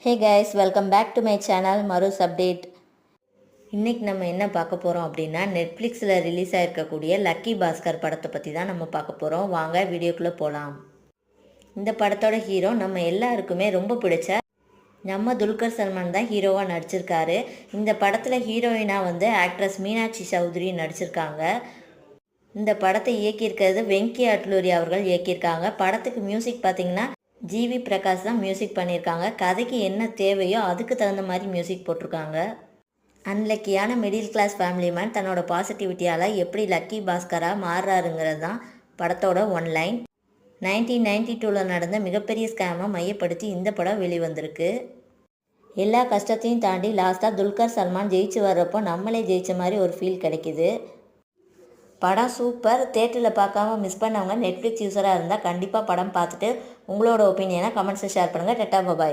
Hey guys, welcome back to my channel Marus Update. இன்னைக்கு நம்ம என்ன பார்க்க போகிறோம் அப்படின்னா நெட்ஃப்ளிக்ஸில் ரிலீஸ் ஆகிருக்கக்கூடிய லக்கி பாஸ்கர் படத்தை பற்றி தான் நம்ம பார்க்க போகிறோம். வாங்க வீடியோக்குள்ளே போகலாம். இந்த படத்தோட ஹீரோ நம்ம எல்லாருக்குமே ரொம்ப பிடிச்ச நம்ம துல்கர் சல்மான் தான் ஹீரோவாக நடிச்சிருக்காரு. இந்த படத்தில் ஹீரோயினாக ஆக்ட்ரஸ் மீனாட்சி சௌத்ரி நடிச்சிருக்காங்க. இந்த படத்தை இயக்கியிருக்கிறது வெங்கி அட்லூரி அவர்கள் இயக்கியிருக்காங்க. படத்துக்கு மியூசிக் பார்த்திங்கன்னா ஜிவி பிரகாஷ் தான் மியூசிக் பண்ணியிருக்காங்க. கதைக்கு என்ன தேவையோ அதுக்கு தகுந்த மாதிரி மியூசிக் போட்டிருக்காங்க. அன்லக்கியான மிடில் கிளாஸ் ஃபேமிலி மேன் தன்னோட பாசிட்டிவிட்டியால் எப்படி லக்கி பாஸ்கராக மாறுறாருங்கிறது தான் படத்தோட ஒன்லைன். 1992 நடந்த மிகப்பெரிய ஸ்கேமை மையப்படுத்தி இந்த படம் வெளிவந்திருக்கு. எல்லா கஷ்டத்தையும் தாண்டி லாஸ்ட்டாக துல்கர் சல்மான் ஜெயிச்சு வர்றப்போ நம்மளே ஜெயித்த மாதிரி ஒரு ஃபீல் கிடைக்கிது. படம் சூப்பர். தேட்டரில் பார்க்காம மிஸ் பண்ணவங்க நெட்ஃப்ளிக்ஸ் யூஸராக இருந்தால் கண்டிப்பாக படம் பார்த்துட்டு உங்களோட ஒப்பீனியனை கமெண்ட்ஸில் ஷேர் பண்ணுங்கள். டட்டா பாய்.